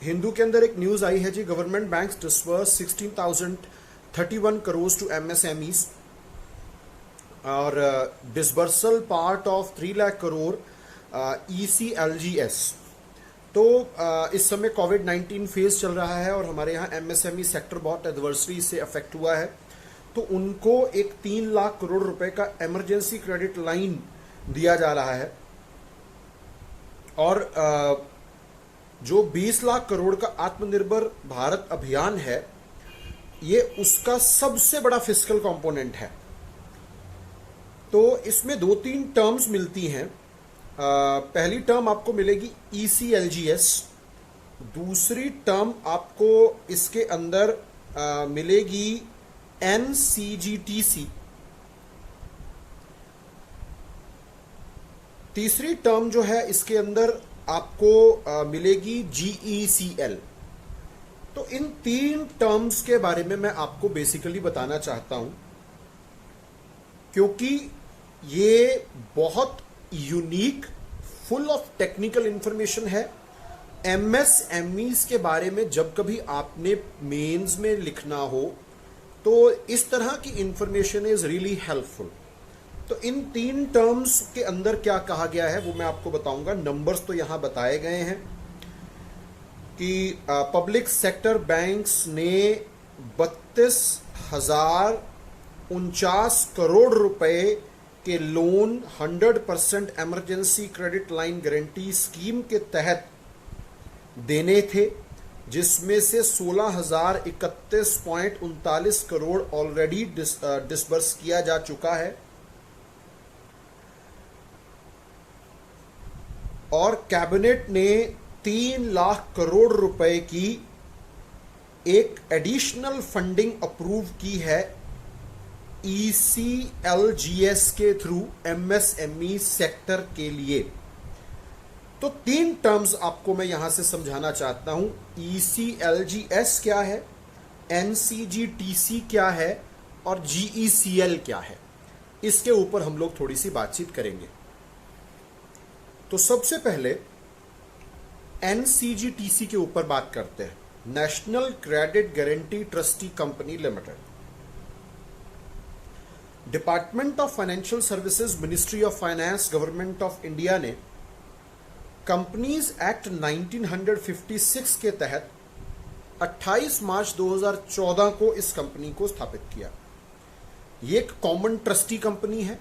हिंदू के अंदर एक न्यूज आई है जी, government banks disburse 16,031 crore to MSMEs और disbursal part of 3 lakh crore ECLGS। तो इस समय कोविड-19 फेज चल रहा है और हमारे यहाँ एमएसएमई सेक्टर बहुत एडवर्सरी से अफेक्ट हुआ है, तो उनको एक 3 लाख करोड़ रुपए का इमरजेंसी क्रेडिट लाइन दिया जा रहा है। और जो 20 लाख करोड़ का आत्मनिर्भर भारत अभियान है, ये उसका सबसे बड़ा फिस्कल कंपोनेंट है। तो इसमें 2-3 टर्म्स मिलती हैं। पहली टर्म आपको मिलेगी ECLGS, दूसरी टर्म आपको इसके अंदर मिलेगी NCGTC, तीसरी टर्म जो है इसके अंदर आपको मिलेगी GECL। तो इन 3 टर्म्स के बारे में मैं आपको बेसिकली बताना चाहता हूं, क्योंकि ये बहुत unique, full of technical information है। MSMEs के बारे में जब कभी आपने मेंस में लिखना हो तो इस तरह की इंफॉर्मेशन इज रियली हेल्पफुल। तो इन 3 टर्म्स के अंदर क्या कहा गया है वो मैं आपको बताऊंगा। नंबर्स तो यहां बताए गए हैं कि पब्लिक सेक्टर बैंक्स ने 32,049 करोड़ रुपए के loan 100% emergency credit line guarantee scheme के तहत देने थे, जिसमें से 16,031.39 करोड़ ऑलरेडी डिसबर्स किया जा चुका है। और कैबिनेट ने 3 लाख करोड़ रुपए की एक एडिशनल फंडिंग अप्रूव की है ECLGS के थ्रू MSME सेक्टर के लिए। तो 3 टर्म्स आपको मैं यहां से समझाना चाहता हूं। ECLGS क्या है, NCGTC क्या है और GECL क्या है, इसके ऊपर हम लोग थोड़ी सी बातचीत करेंगे। तो सबसे पहले NCGTC के ऊपर बात करते हैं, national credit guarantee trustee company limited. Department of financial services, ministry of finance, government of India ने कंपनीज एक्ट 1956 के तहत 28 मार्च 2014 को इस कंपनी को स्थापित किया। ये एक कॉमन ट्रस्टी कंपनी है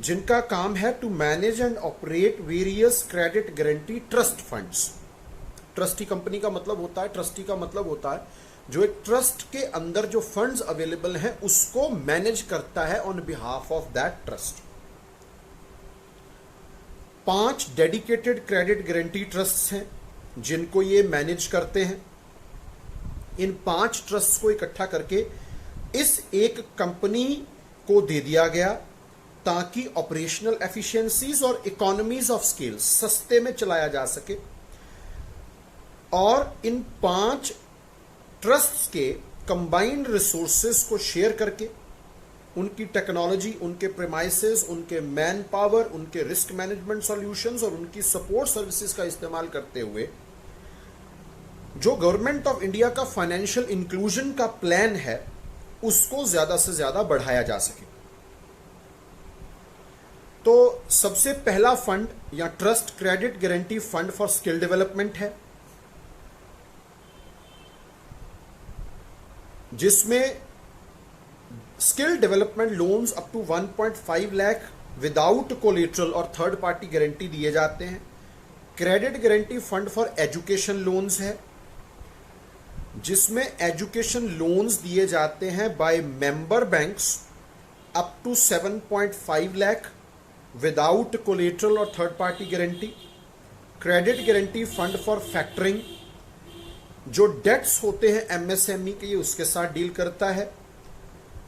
जिनका काम है to manage and operate various credit guarantee trust funds. Trustee company का मतलब होता है, ट्रस्टी का मतलब होता है जो एक ट्रस्ट के अंदर जो फंड्स अवेलेबल हैं उसको मैनेज करता है on behalf of that trust. 5 dedicated credit guarantee trusts हैं जिनको ये मैनेज करते हैं। इन 5 ट्रस्ट को इकट्ठा करके इस एक कंपनी को दे दिया गया ताकि ऑपरेशनल एफिशिएंसीज और इकोनॉमीज ऑफ स्केल सस्ते में चलाया जा सके। और इन 5 ट्रस्ट्स के कंबाइंड रिसोर्सेज को शेयर करके उनकी टेक्नोलॉजी, उनके प्रेमाइसेस, उनके मैन पावर, उनके रिस्क मैनेजमेंट सॉल्यूशंस और उनकी सपोर्ट सर्विसेज का इस्तेमाल करते हुए जो गवर्नमेंट ऑफ इंडिया का फाइनेंशियल इंक्लूजन का प्लान है उसको ज्यादा से ज्यादा बढ़ाया जा सके। तो सबसे पहला फंड या trust credit guarantee fund for skill development है, जिसमें skill development loans up to 1.5 lakh without collateral और थर्ड पार्टी गारंटी दिए जाते हैं। Credit guarantee fund for education loans है, जिसमें एजुकेशन लोन्स दिए जाते हैं by member banks up to 7.5 lakh without collateral और third party guarantee. Credit guarantee fund for factoring, जो डेट्स होते हैं MSME के, ये उसके साथ डील करता है।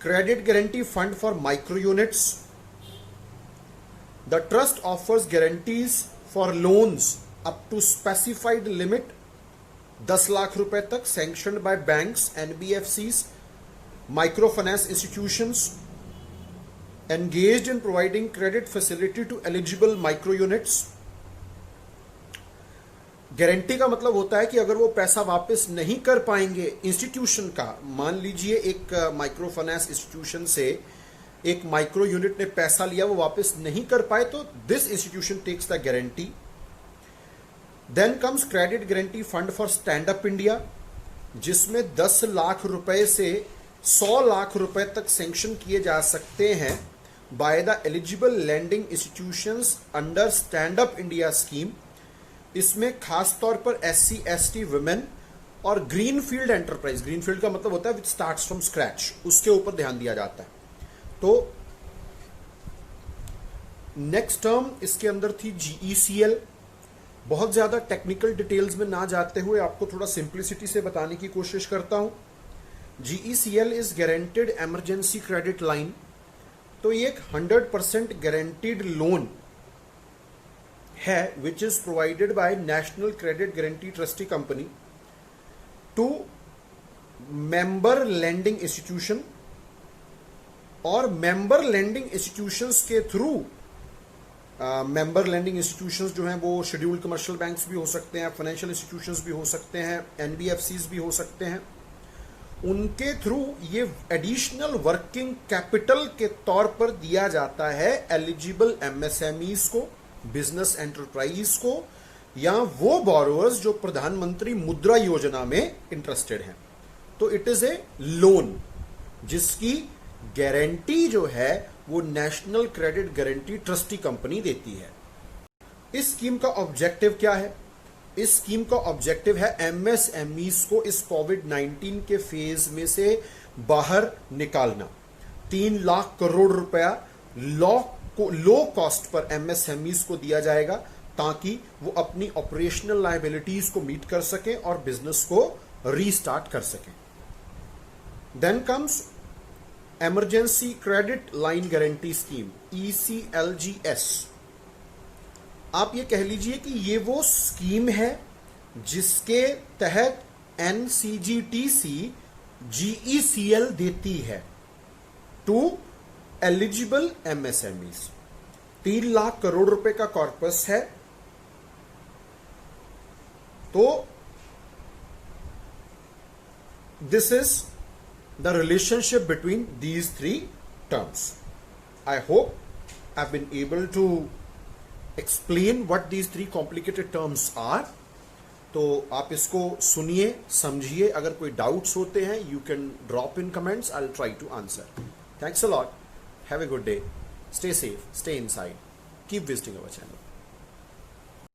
Credit guarantee fund for micro units, the trust offers guarantees for loans up to specified limit 10 lakh रुपए तक, sanctioned by banks, NBFCs, micro finance institutions engaged in providing credit facility to eligible micro units. Guarantee का मतलब होता है कि अगर वो पैसा वापस नहीं कर पाएंगे इंस्टीट्यूशन का, मान लीजिए एक माइक्रो फाइनेंस इंस्टीट्यूशन से एक माइक्रो यूनिट ने पैसा लिया, वो वापस नहीं कर पाए, तो this institution takes the guarantee. Then comes credit guarantee fund for stand up India, जिसमें 10 लाख रुपए से 100 लाख रुपए तक सैंक्शन किए जा सकते हैं by the eligible lending institutions under stand up India scheme. इसमें खास तौर पर SC ST वुमेन और green field enterprise, green field का मतलब होता है विच स्टार्ट्स फ्रॉम स्क्रैच, उसके ऊपर ध्यान दिया जाता है। तो नेक्स्ट टर्म इसके अंदर थी GECL। बहुत ज्यादा टेक्निकल डिटेल्स में ना जाते हुए आपको थोड़ा सिंप्लिसिटी से बताने की कोशिश करता हूं। GECL is guaranteed emergency credit line. तो ये एक 100% गारंटीड लोन है which is provided by national credit guarantee trustee company to member lending institution, और मेंबर लेंडिंग इंस्टीट्यूशंस के थ्रू, मेंबर लेंडिंग इंस्टीट्यूशंस जो हैं वो शेड्यूल्ड कमर्शियल बैंक्स भी हो सकते हैं, फाइनेंशियल इंस्टीट्यूशंस भी हो सकते हैं, NBFCs भी हो सकते हैं, उनके थ्रू ये एडिशनल वर्किंग कैपिटल के तौर पर दिया जाता है एलिजिबल MSMEs को, बिजनेस एंटरप्राइज को, या वो बोरोअर्स जो प्रधानमंत्री मुद्रा योजना में इंटरेस्टेड हैं। तो इट इज ए लोन जिसकी गारंटी जो है वो national credit guarantee trustee company देती है। इस स्कीम का ऑब्जेक्टिव क्या है? इस स्कीम का ऑब्जेक्टिव है MSMEs को इस कोविड-19 के फेज में से बाहर निकालना। 3 लाख करोड़ रुपया लो कॉस्ट पर MSMEs को दिया जाएगा ताकि वो अपनी ऑपरेशनल लायबिलिटीज को मीट कर सकें और बिजनेस को रीस्टार्ट कर सकें। Then comes emergency credit line guarantee scheme, ECLGS। आप ये कह लीजिए कि ये वो स्कीम है जिसके तहत NCGTC GECL देती है to eligible MSMEs। 3 lakh crore रुपए का कॉर्पस है। तो this is the relationship between these 3 terms. I hope I've been able to explain what these 3 complicated terms are. तो आप इसको सुनिए, समझिए, अगर कोई डाउट्स होते हैं you can drop in comments, I'll try to answer. Thanks a lot. Have a good day. Stay safe, stay inside. Keep visiting our channel.